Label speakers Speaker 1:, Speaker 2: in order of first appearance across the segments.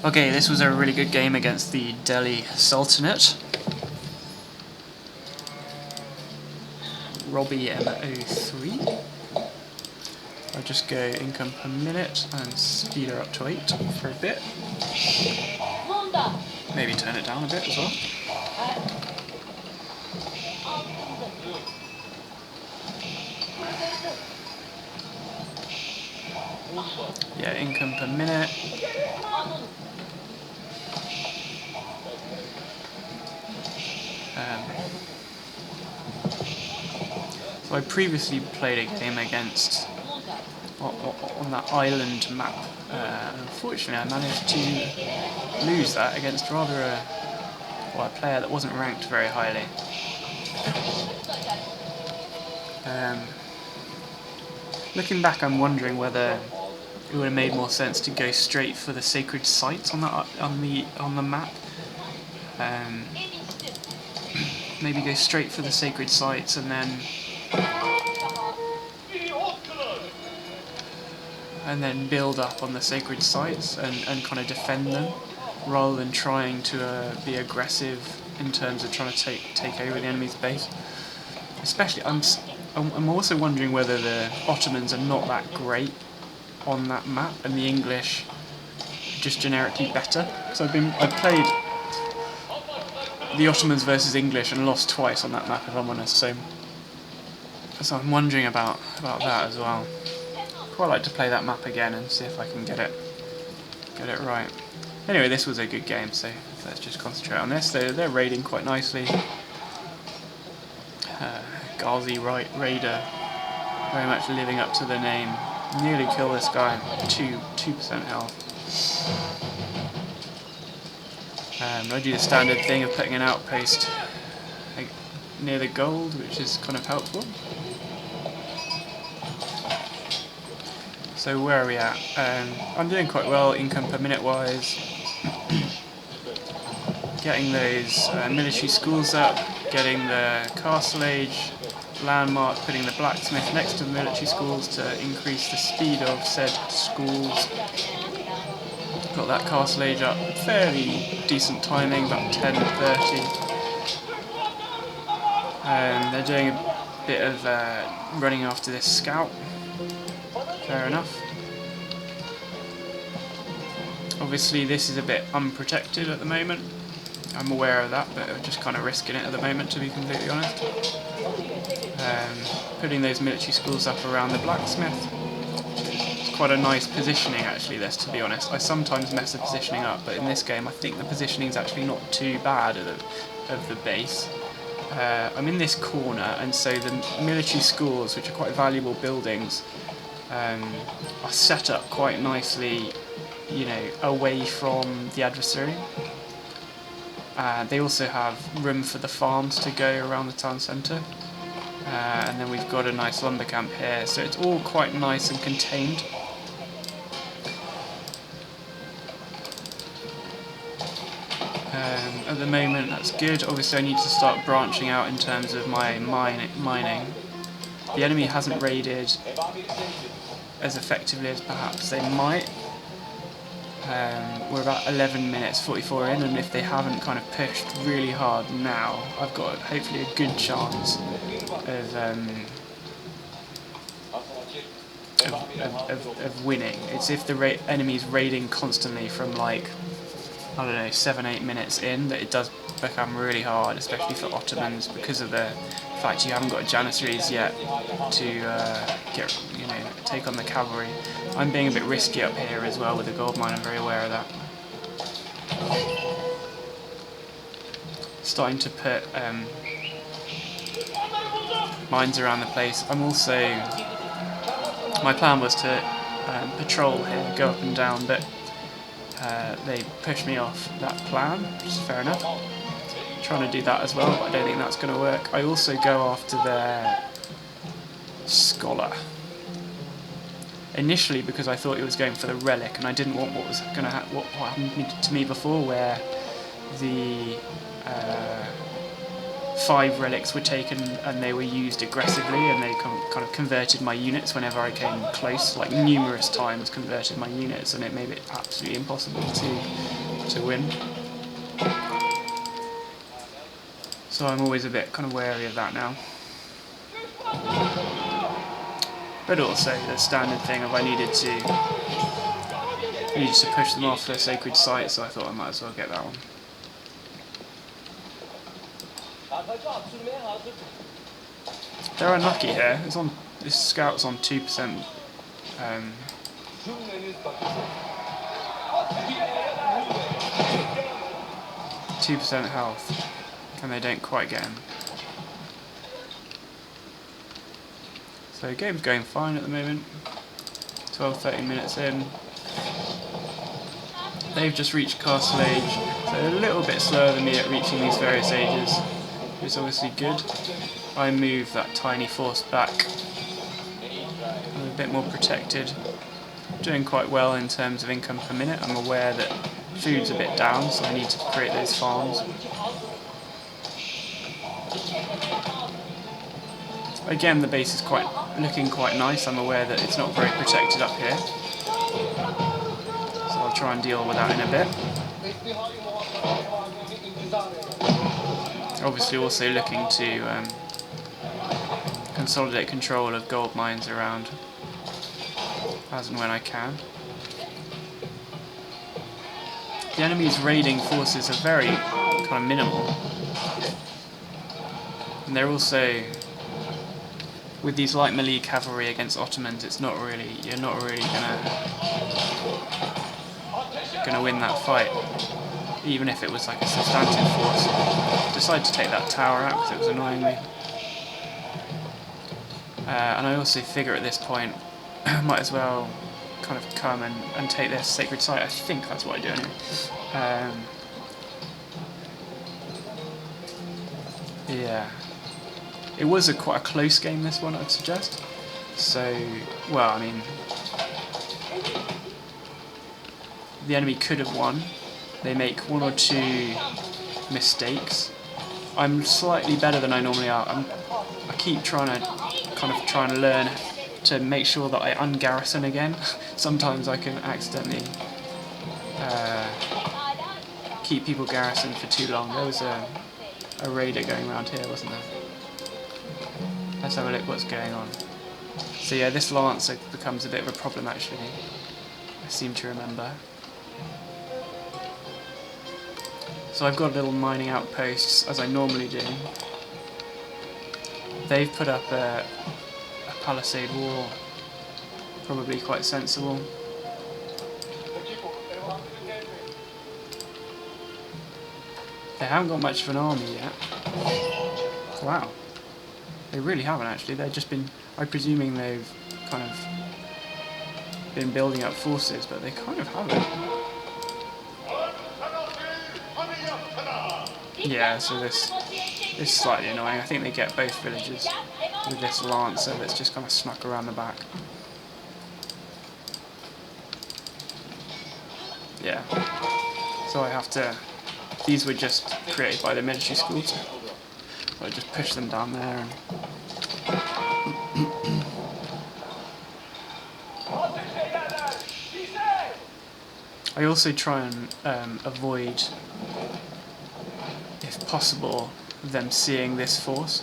Speaker 1: Okay, this was a really good game against the Delhi Sultanate. Robbie M03. I'll just go income per minute and speed her up to 8 for a bit. Maybe turn it down a bit as well. Yeah, income per minute. So I previously played a game against on that island map. Unfortunately, I managed to lose that against rather a player that wasn't ranked very highly. Looking back, I'm wondering whether it would have made more sense to go straight for the sacred sites on the map. Maybe go straight for the sacred sites and then build up on the sacred sites and kind of defend them, rather than trying to be aggressive in terms of trying to take over the enemy's base. Especially, I'm also wondering whether the Ottomans are not that great on that map and the English just generically better. So I've played the Ottomans versus English and lost twice on that map, if I'm honest. So I'm wondering about that as well. Quite like to play that map again and see if I can get it right. Anyway, this was a good game, so let's just concentrate on this. They're raiding quite nicely. Ghazi Raider, very much living up to the name. Nearly kill this guy. 2% health. I do the standard thing of putting an outpost near the gold, which is kind of helpful. So where are we at? I'm doing quite well income per minute wise. Getting those military schools up, getting the castle age landmark, putting the blacksmith next to the military schools to increase the speed of said schools. Got that castle age up, fairly decent timing, about 10:30. They're doing a bit of running after this scout. Fair enough. Obviously this is a bit unprotected at the moment. I'm aware of that, but I'm just kind of risking it at the moment, to be completely honest. Putting those military schools up around the blacksmith. It's quite a nice positioning actually, this, to be honest. I sometimes mess the positioning up, but in this game I think the positioning is actually not too bad of the base. I'm in this corner, and so the military schools, which are quite valuable buildings, are set up quite nicely, away from the adversary. They also have room for the farms to go around the town centre. And then we've got a nice lumber camp here, so it's all quite nice and contained. At the moment that's good. Obviously I need to start branching out in terms of my mining. The enemy hasn't raided as effectively as perhaps they might. We're about 11 minutes 44 in, and if they haven't kind of pushed really hard now, I've got hopefully a good chance of winning. It's if the enemy's raiding constantly from, like, I don't know, 7-8 minutes in, that it does become really hard, especially for Ottomans, because of the fact you haven't got Janissaries yet to take on the cavalry. I'm being a bit risky up here as well with the gold mine, I'm very aware of that. Starting to put mines around the place. I'm also... My plan was to patrol here, go up and down, but they pushed me off that plan, which is fair enough. I'm trying to do that as well, but I don't think that's going to work. I also go after their scholar. Initially because I thought it was going for the relic, and I didn't want what was going to what happened to me before, where the 5 relics were taken and they were used aggressively, and they kind of converted my units whenever I came close, like numerous times converted my units, and it made it absolutely impossible to win. So I'm always a bit kind of wary of that now. But also the standard thing of I needed to push them off their sacred site, so I thought I might as well get that one. They're unlucky here. This scout's on 2%. 2% health, and they don't quite get him. So the game's going fine at the moment. 12-13 minutes in. They've just reached Castle Age, so they're a little bit slower than me at reaching these various ages, which is obviously good. I move that tiny force back. I'm a bit more protected. Doing quite well in terms of income per minute. I'm aware that food's a bit down, so I need to create those farms. Again, the base is looking quite nice. I'm aware that it's not very protected up here, so I'll try and deal with that in a bit. Obviously also looking to consolidate control of gold mines around as and when I can. The enemy's raiding forces are very kind of minimal, and they're also, with these light melee cavalry against Ottomans, you're not really gonna win that fight, even if it was like a substantive force. I decided to take that tower out because it was annoying me. And I also figure at this point, might as well kind of come and take their sacred site. I think that's what I do anyway. Yeah. It was quite a close game, this one, I'd suggest. So, well, I mean, the enemy could have won. They make 1 or 2 mistakes. I'm slightly better than I normally are. I keep trying to learn to make sure that I ungarrison again. Sometimes I can accidentally keep people garrisoned for too long. There was a raider going around here, wasn't there? Let's have a look what's going on. So yeah, this lancer becomes a bit of a problem actually, I seem to remember. So I've got little mining outposts, as I normally do. They've put up a palisade wall, probably quite sensible. They haven't got much of an army yet. Wow. They really haven't actually. They've just been, I'm presuming they've kind of been building up forces, but they kind of haven't. Yeah, so this is slightly annoying. I think they get both villages with this lancer that's just kind of snuck around the back. Yeah. So I have to, these were just created by the military school, so I just push them down there and I also try and avoid, if possible, them seeing this force.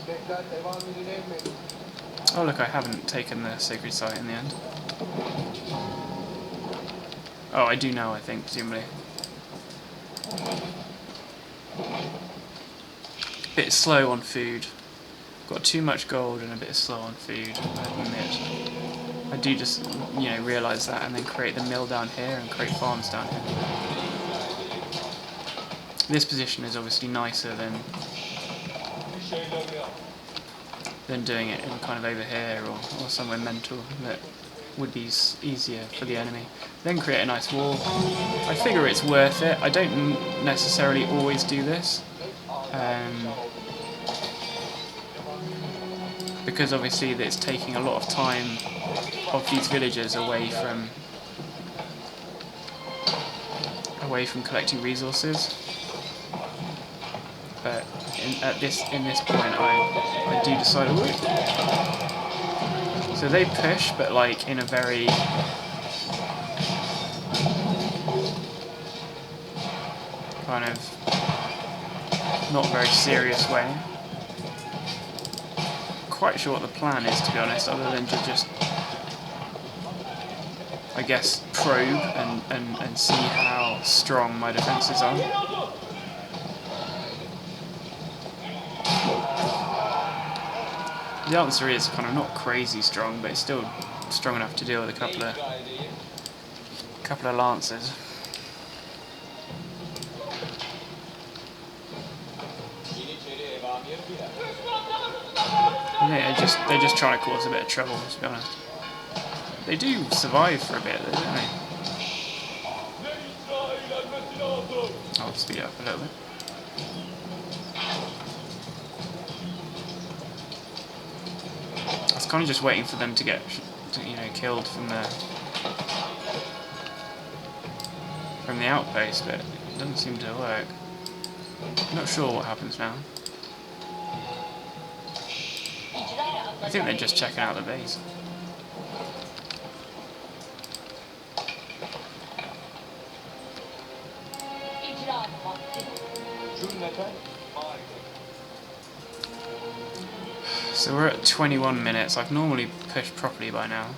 Speaker 1: Oh look, I haven't taken the sacred site in the end. Oh, I do now, I think, presumably. Bit slow on food. Got too much gold and a bit slow on food, I admit. I do just, realise that and then create the mill down here and create farms down here. This position is obviously nicer than doing it in kind of over here or somewhere mental that would be easier for the enemy. Then create a nice wall. I figure it's worth it. I don't necessarily always do this. Because obviously it's taking a lot of time of these villagers away from collecting resources. But in this point, I do decide. So they push, but like in a very kind of not very serious way. Quite sure what the plan is, to be honest, other than to just, I guess, probe and see how strong my defences are. The answer is kind of not crazy strong, but it's still strong enough to deal with a couple of lancers. Yeah, they're just trying to cause a bit of trouble, to be honest. They do survive for a bit, though, don't they? I'll speed up a little bit. I was kind of just waiting for them to get, killed from the outpost, but it doesn't seem to work. Not sure what happens now. I think they're just checking out the base. So we're at 21 minutes. I've normally pushed properly by now.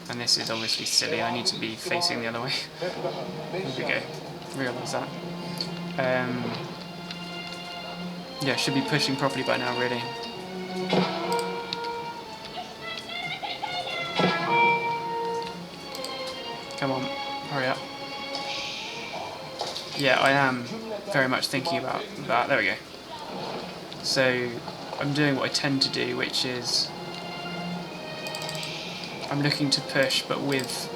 Speaker 1: And this is obviously silly. I need to be facing the other way. There we go. Realise that. Yeah, should be pushing properly by now, really. Come on, hurry up. Yeah, I am very much thinking about that. There we go. So, I'm doing what I tend to do, which is I'm looking to push, but with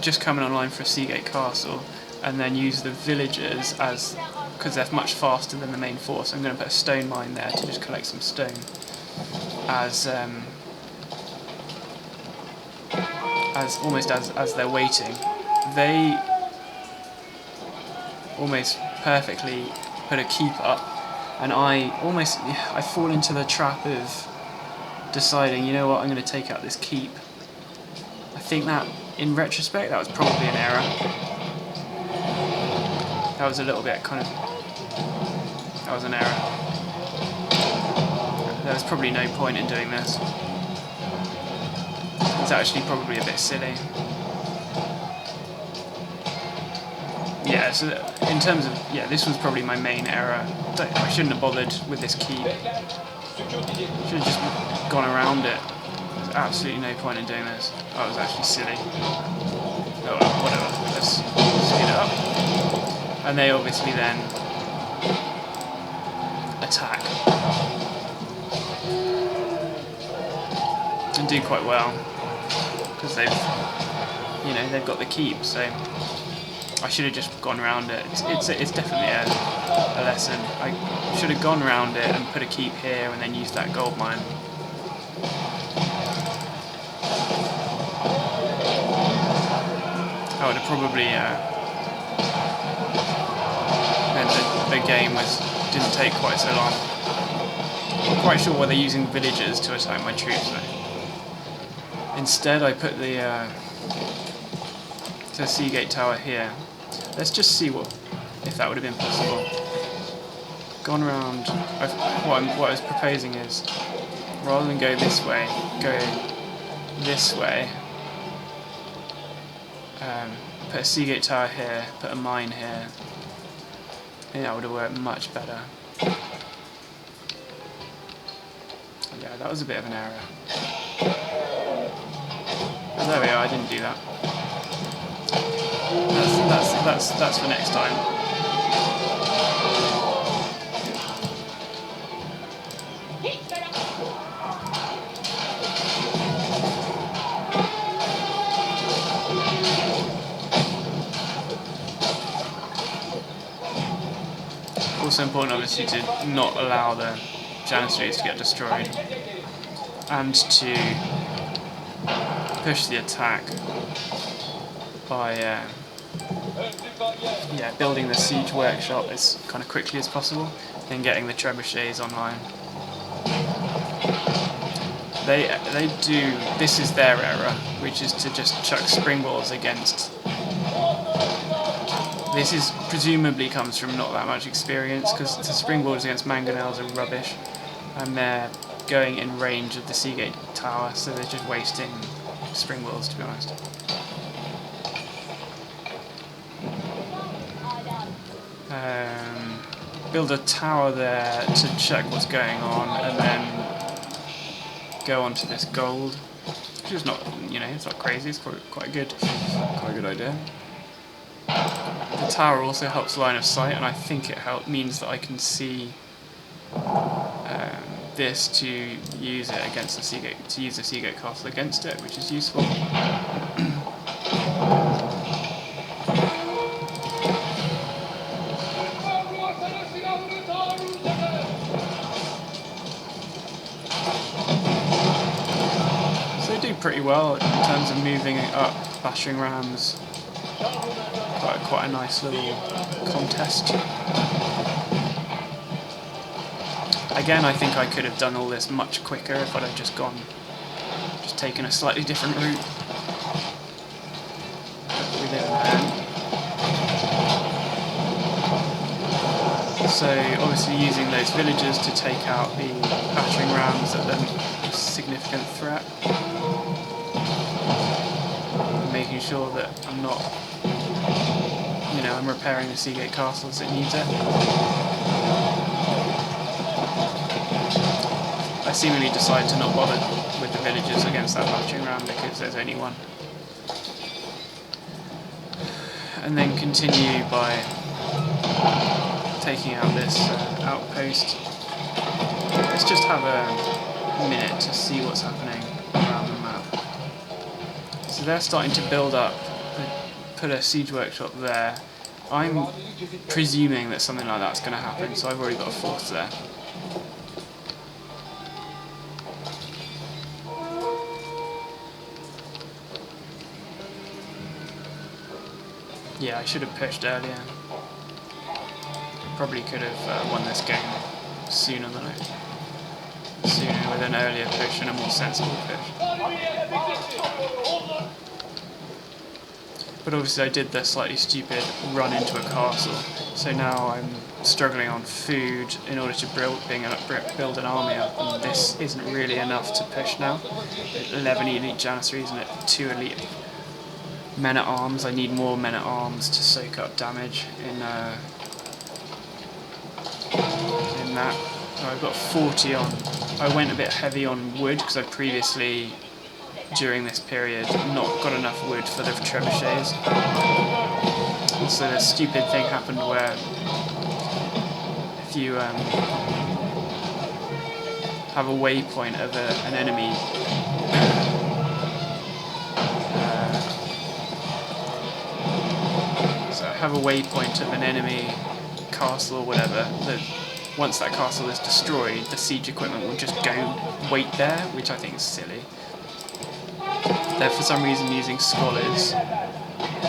Speaker 1: just coming online for a Seagate Castle, and then use the villagers as, because they're much faster than the main force. I'm going to put a stone mine there to just collect some stone as almost as they're waiting. They almost perfectly put a keep up, and I fall into the trap of deciding, you know what, I'm going to take out this keep. I think that, in retrospect, that was probably an error. That was a little bit kind of... That was an error. There was probably no point in doing this. It's actually probably a bit silly. Yeah, so in terms of... Yeah, this was probably my main error. I shouldn't have bothered with this keep. Should have just gone around it. There's absolutely no point in doing this. That was actually silly. Oh well, whatever. Let's speed it up. And they obviously then attack and do quite well because they've got the keep. So I should have just gone around it. It's definitely a lesson. I should have gone around it and put a keep here and then used that gold mine. I would have probably the game didn't take quite so long. I'm not quite sure why they're using villagers to attack my troops though. Instead I put the Seagate Tower here. Let's just see if that would have been possible. Gone around. What I was proposing is, rather than go this way, go this way. Put a Seagate Tower here, put a mine here. I think that would have worked much better. Yeah, that was a bit of an error. But there we are, I didn't do that. That's for next time. Also important, obviously, to not allow the Janissaries to get destroyed, and to push the attack by yeah, building the siege workshop as kind of quickly as possible, then getting the trebuchets online. They do, this is their error, which is to just chuck springballs against. This is presumably comes from not that much experience, because the springballs against mangonels are rubbish, and they're going in range of the Seagate tower, so they're just wasting springballs, to be honest. Build a tower there to check what's going on, and then go on to this gold, which is not, you know, it's not crazy. It's quite a good idea. The tower also helps line of sight, and I think it means that I can see this to use it against the Seagate, to use the Seagate castle against it, which is useful. Pretty well in terms of moving up battering rams. Quite a nice little contest. Again, I think I could have done all this much quicker if I'd have just taken a slightly different route. We didn't then. So obviously using those villagers to take out the battering rams at a significant threat. Making sure that I'm not, you know, I'm repairing the Seagate castle as it needs it. I seemingly decide to not bother with the villagers against that battering ram because there's only one. And then continue by taking out this outpost. Let's just have a minute to see what's happening around the map. So they're starting to build up, put a siege workshop there. I'm presuming that something like that's going to happen, so I've already got a force there. Yeah, I should have pushed earlier. Probably could have won this game sooner with an earlier push and a more sensible push. But obviously I did the slightly stupid run into a castle, so now I'm struggling on food in order to build an army up, and this isn't really enough to push now. 11 elite Janissaries and 2 elite men-at-arms. I need more men-at-arms to soak up damage in that. So I've got 40 on. I went a bit heavy on wood because I previously, during this period, not got enough wood for the trebuchets. Also, the stupid thing happened where if you have a waypoint of an enemy, castle or whatever, once that castle is destroyed, the siege equipment will just go wait there, which I think is silly. They're for some reason using scholars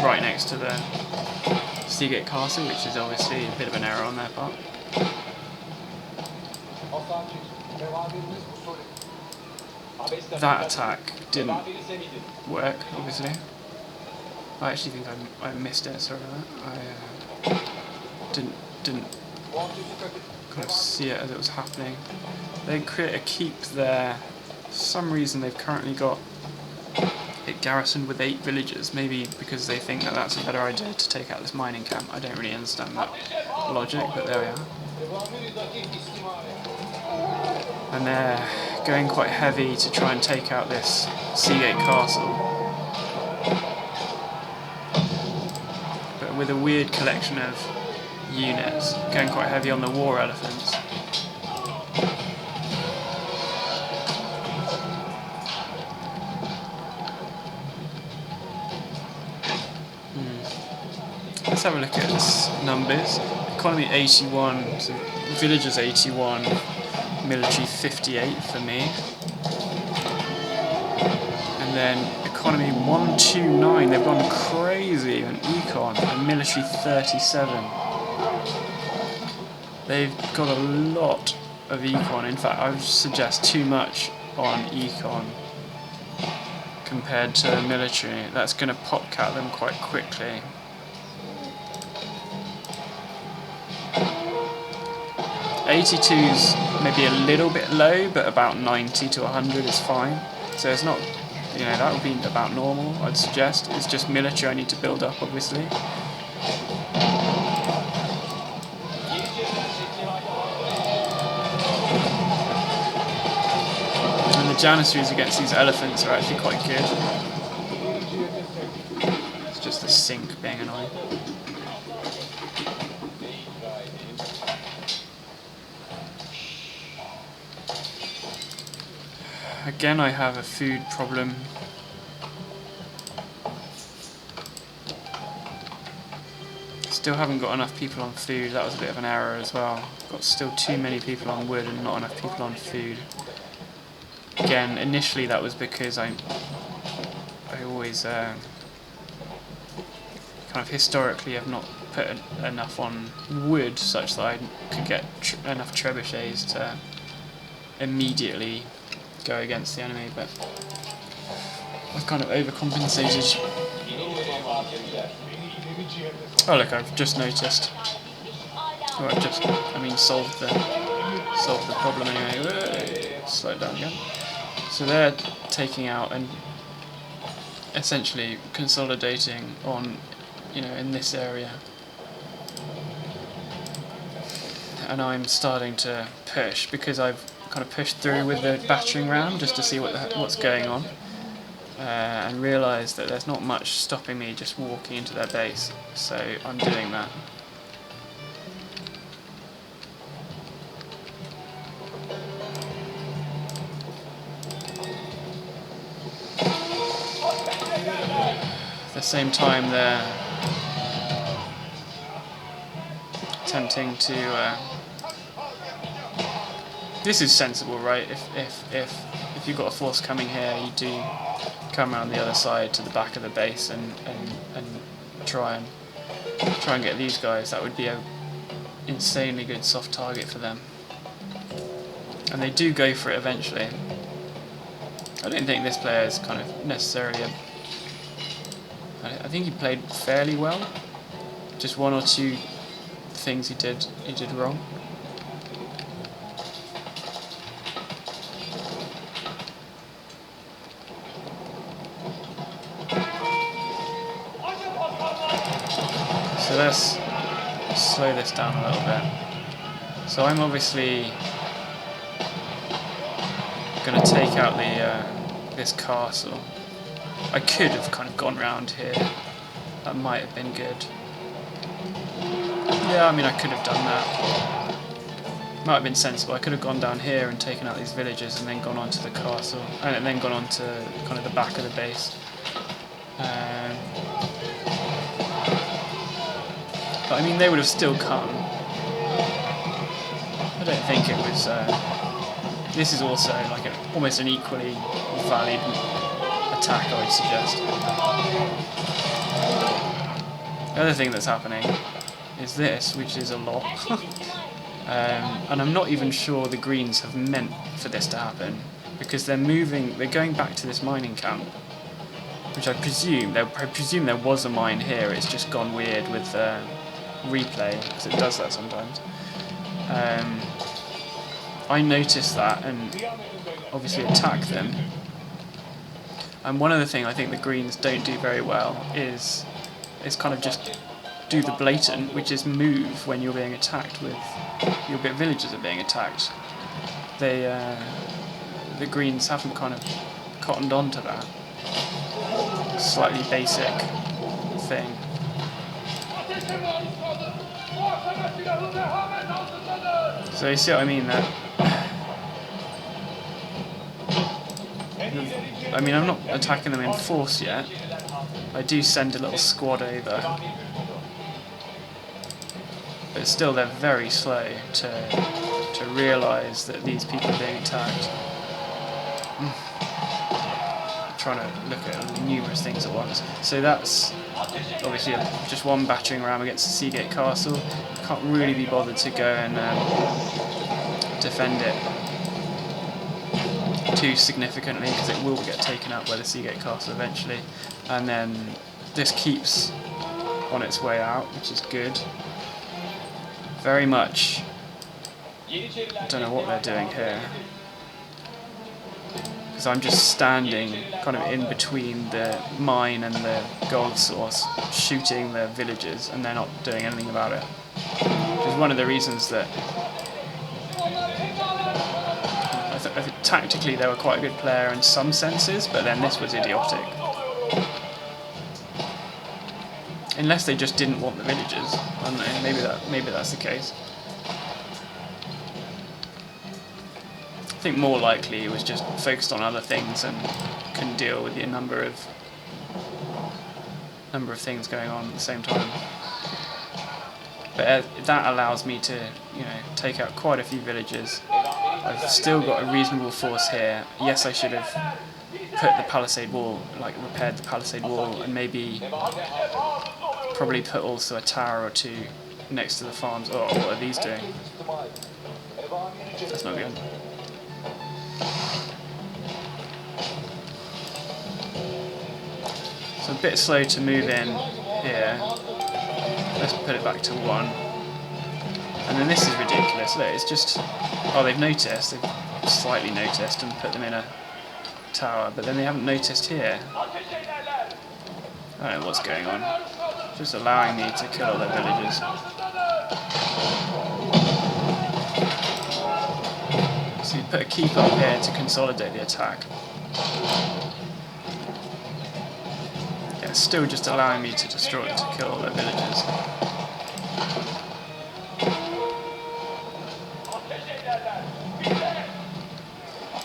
Speaker 1: right next to the Seagate castle, which is obviously a bit of an error on their part. That attack didn't work, obviously. I actually think I missed it, sorry about that. I didn't kind of see it as it was happening. They create a keep there. For some reason they've currently got it garrisoned with 8 villagers, maybe because they think that that's a better idea to take out this mining camp. I don't really understand that logic, but there we are. And they're going quite heavy to try and take out this Seagate castle, but with a weird collection of units, going quite heavy on the war elephants. Let's have a look at its numbers. Economy 81, so villagers 81, military 58 for me. And then economy 129. They've gone crazy on econ and military 37. They've got a lot of econ. In fact, I would suggest too much on econ compared to military. That's going to popcat them quite quickly. '82's maybe a little bit low, but about 90 to 100 is fine. So it's not, you know, that would be about normal, I'd suggest. It's just military I need to build up, obviously. And the Janissaries against these elephants are actually quite good. It's just the sink being annoying. Again, I have a food problem. Still haven't got enough people on food. That was a bit of an error as well. Got still too many people on wood and not enough people on food. Again, initially that was because I always kind of historically have not put enough on wood such that I could get enough trebuchets to immediately go against the enemy, but I've kind of overcompensated. Oh look, I've just noticed. Or solved the problem anyway. Slow it down again. So they're taking out and essentially consolidating on, you know, in this area. And I'm starting to push because I've kind of pushed through with the battering ram just to see what's going on, and realised that there's not much stopping me just walking into their base, so I'm doing that. At the same time they're attempting to this is sensible, right? If you've got a force coming here, you do come around the other side to the back of the base and try and get these guys. That would be a insanely good soft target for them. And they do go for it eventually. I don't think this player is kind of necessarily I think he played fairly well. Just one or two things he did wrong. So let's slow this down a little bit. So I'm obviously going to take out this castle. I could have kind of gone round here. That might have been good. Yeah, I mean I could have done that. Might have been sensible. I could have gone down here and taken out these villages and then gone on to the castle, and then gone on to kind of the back of the base. But I mean, they would have still come. I don't think it was. This is also like almost an equally valid attack, I would suggest. The other thing that's happening is this, which is a lot. And I'm not even sure the Greens have meant for this to happen, because they're going back to this mining camp, which I presume there was a mine here. It's just gone weird with replay, because it does that sometimes. I noticed that and obviously attack them. And one other thing I think the Greens don't do very well is kind of just do the blatant, which is move when you're being attacked with your bit villages are being attacked. The Greens haven't kind of cottoned on to that slightly basic thing. So you see what I mean? I mean, I'm not attacking them in force yet. I do send a little squad over, but still they're very slow to realise that these people are being attacked. trying to look at numerous things at once. So that's obviously just one battering ram against the Seagate Castle. Can't really be bothered to go and defend it too significantly because it will get taken up by the Seagate Castle eventually. And then this keeps on its way out, which is good. Very much, I don't know what they're doing here, because I'm just standing kind of in between the mine and the gold source, shooting the villagers, and they're not doing anything about it. Which is one of the reasons that I think tactically they were quite a good player in some senses, but then this was idiotic. Unless they just didn't want the villagers. I don't know, maybe that's the case. I think more likely it was just focused on other things and couldn't deal with the number of things going on at the same time. But that allows me to, take out quite a few villagers. I've still got a reasonable force here. Yes, I should have put the palisade wall, repaired the palisade wall, and maybe probably put also a tower or two next to the farms. Oh, what are these doing? That's not good. So a bit slow to move in here. Let's put it back to 1. And then this is ridiculous. Look, it's just... Oh, they've noticed. They've slightly noticed and put them in a tower, but then they haven't noticed here. I don't know what's going on. Just allowing me to kill all their villagers. So you put a keep up here to consolidate the attack. Yeah, it's still just allowing me to kill all their villagers.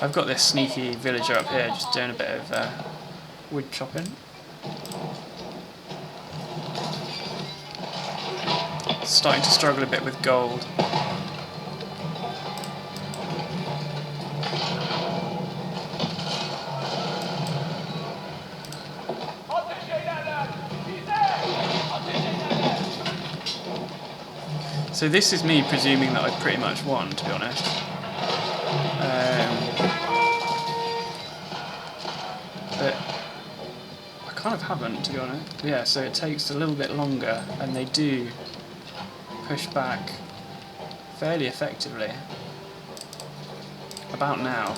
Speaker 1: I've got this sneaky villager up here just doing a bit of wood chopping. Starting to struggle a bit with gold. So this is me presuming that I pretty much won, to be honest. But I kind of haven't, to be honest. Yeah, so it takes a little bit longer, and they do push back fairly effectively. About now.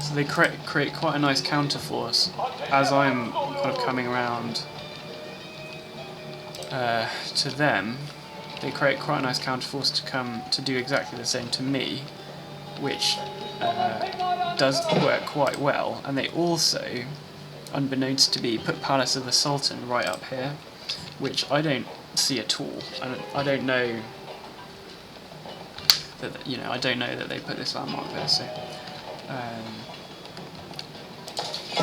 Speaker 1: So they create quite a nice counterforce as I'm kind of coming around to them. They create quite a nice counterforce to come to do exactly the same to me, which does work quite well. And they also, unbeknownst to me, put Palace of the Sultan right up here, which I don't see at all. I don't know that I don't know that they put this landmark there. So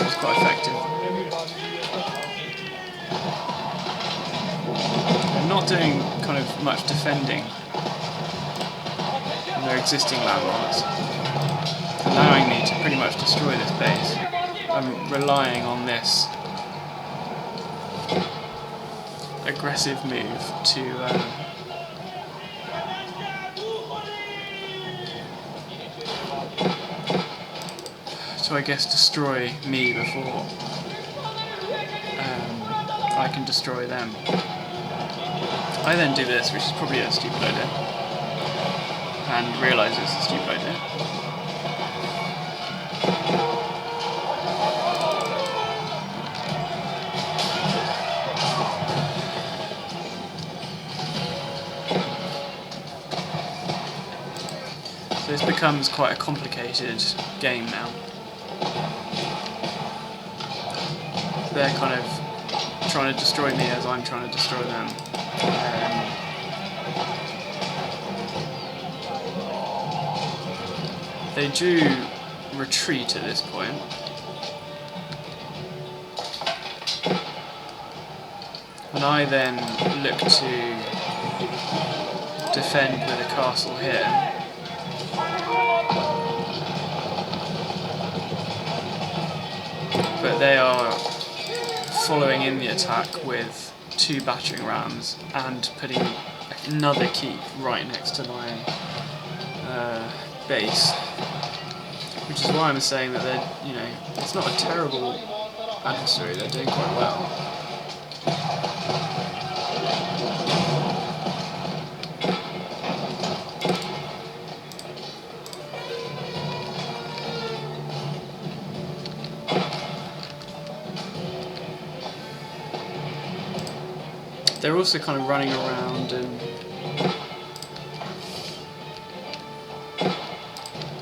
Speaker 1: it's quite effective. They're not doing kind of much defending on their existing landmarks, allowing me to pretty much destroy this base. I'm relying on this aggressive move to I guess destroy me before I can destroy them. I then do this, which is probably a stupid idea, and realise it's a stupid idea. So this becomes quite a complicated game now. They're kind of trying to destroy me as I'm trying to destroy them. They do retreat at this point. And I then look to defend with a castle here. but they are following in the attack with 2 battering rams and putting another keep right next to my base, which is why I'm saying that they're, you know, it's not a terrible adversary, they're doing quite well. They're also kind of running around and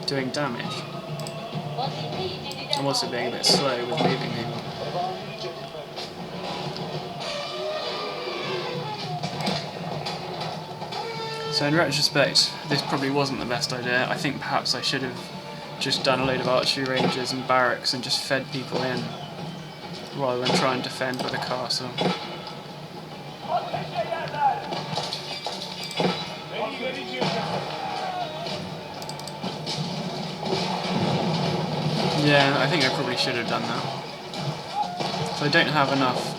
Speaker 1: doing damage. I'm also being a bit slow with moving him. So in retrospect, this probably wasn't the best idea. I think perhaps I should have just done a load of archery ranges and barracks and just fed people in, rather than try and defend with a castle. Yeah, I think I probably should have done that. So I don't have enough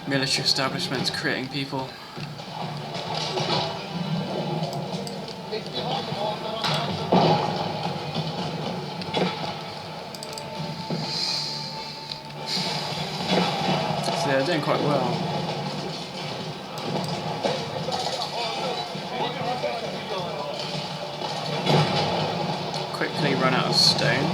Speaker 1: military establishments creating people. So they're doing quite well. Quickly run out of stone.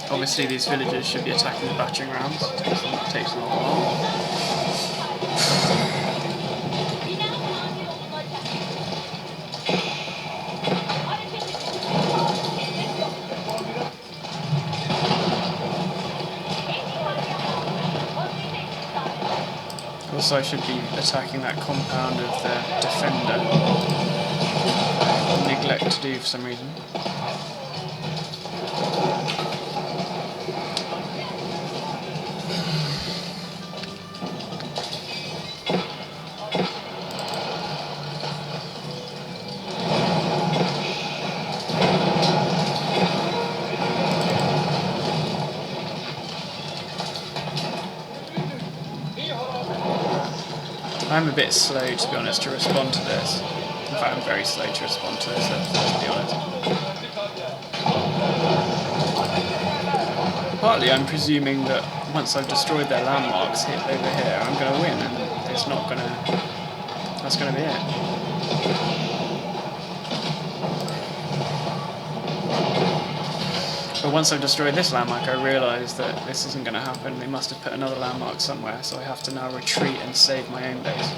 Speaker 1: Obviously these villagers should be attacking the battering rams. It takes them a while. Also I should be attacking that compound of the defender. Neglect to do for some reason. I'm a bit slow, to be honest, to respond to this. In fact, I'm very slow to respond to this, let's be honest. Partly I'm presuming that once I've destroyed their landmarks over here, I'm going to win, and it's not going to... that's going to be it. But once I've destroyed this landmark, I realise that this isn't going to happen. They must have put another landmark somewhere, so I have to now retreat and save my own base.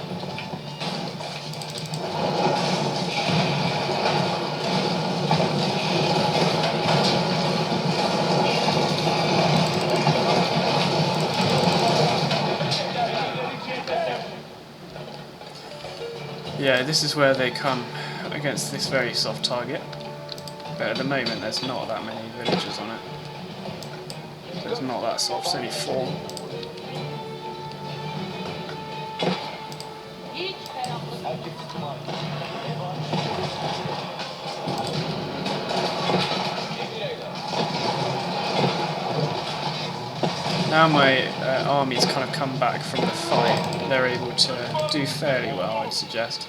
Speaker 1: Yeah, this is where they come against this very soft target. But at the moment there's not that many villagers on it. So it's not that soft, it's only 4. Now my army's kind of come back from the fight, they're able to do fairly well, I'd suggest.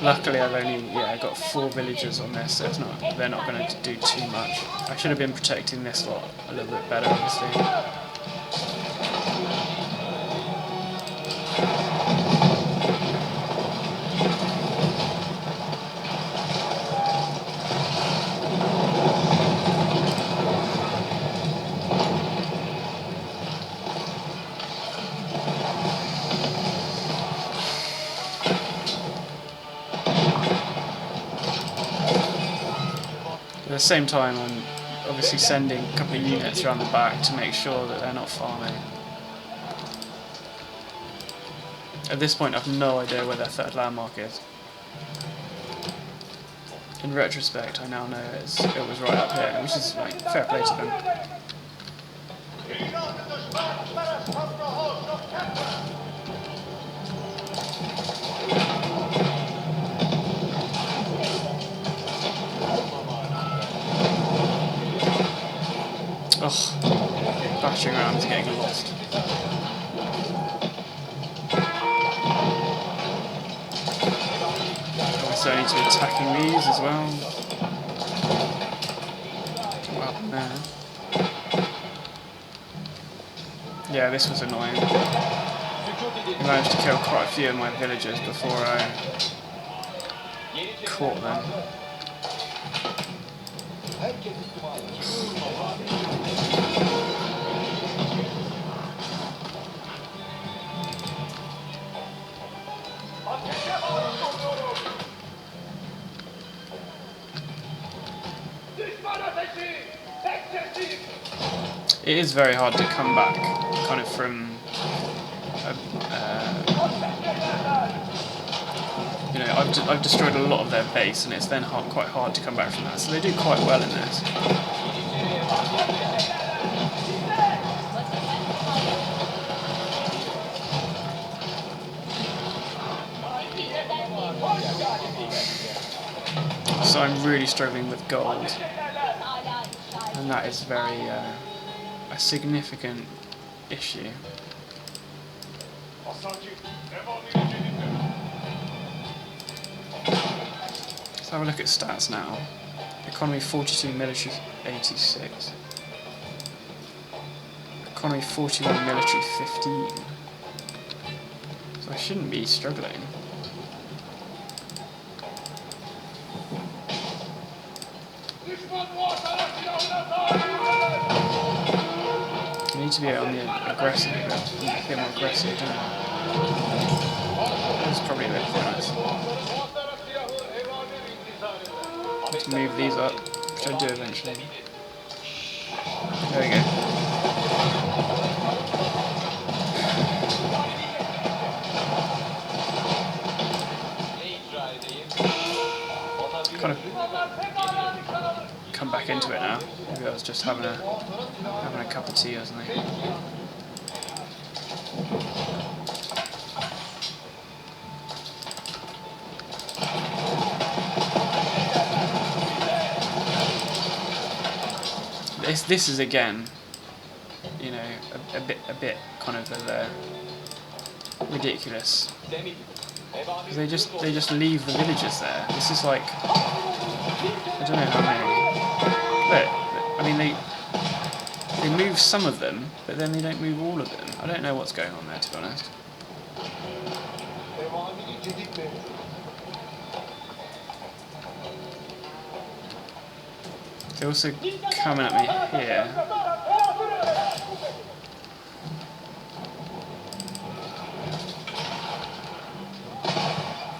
Speaker 1: Luckily I've only got 4 villagers on this, so it's not, they're not going to do too much. I should have been protecting this lot a little bit better, obviously. At the same time, I'm obviously sending a couple of units around the back to make sure that they're not farming. At this point, I've no idea where their 3rd landmark is. In retrospect, I now know it was right up here, which is like fair play to them. getting lost. Obviously I need to be attacking these as well. What happened there? Yeah, this was annoying. I managed to kill quite a few of my villagers before I caught them. It is very hard to come back kind of from you know, I've destroyed a lot of their base, and it's then quite hard to come back from that. So they do quite well in this. So I'm really struggling with gold, and that is very a significant issue. Let's have a look at stats now. Economy 42, military 86. Economy 41, military 15. So I shouldn't be struggling. You need to be on the aggressive, a bit more aggressive, don't you? That's probably a bit nice. To move these up, which I do eventually. There we go. Kind of come back into it now. Maybe I was just having a cup of tea or something. This is again, you know, a bit kind of ridiculous. They just leave the villagers there. This is like, I don't know how many. But I mean they move some of them, but then they don't move all of them. I don't know what's going on there, to be honest. They're also coming at me here.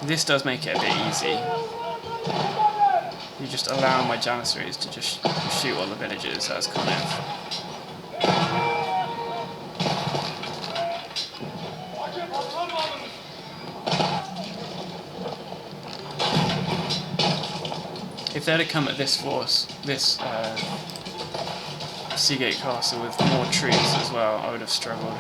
Speaker 1: This does make it a bit easy. You just allow my Janissaries to just shoot all the villagers. That's kind of... If they'd have come at this force, this Seagate Castle with more troops as well, I would have struggled.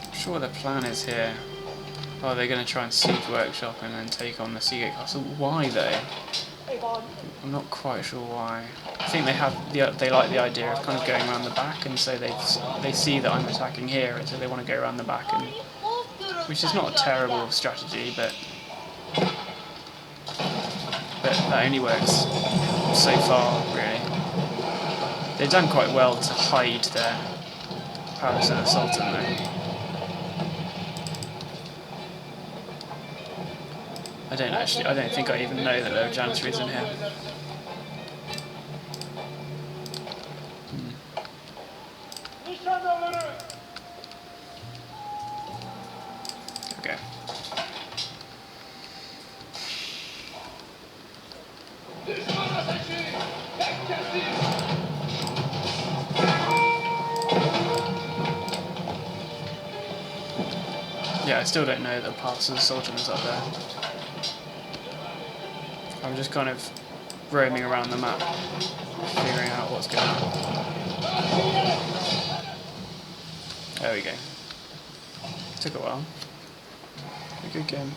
Speaker 1: I'm sure what the plan is here. Oh, they're going to try and siege Workshop and then take on the Seagate Castle. Why though? I'm not quite sure why. I think they like the idea of kind of going around the back, and so they see that I'm attacking here, and so they want to go around the back, and which is not a terrible strategy, but that only works so far, really. They've done quite well to hide their Palace of the Sultan, though. I don't think I even know that there are Janissaries in here. Okay. Yeah, I still don't know that the Palace of the Sultan is up there. I'm just kind of roaming around the map, figuring out what's going on. There we go. Took a while. A good game.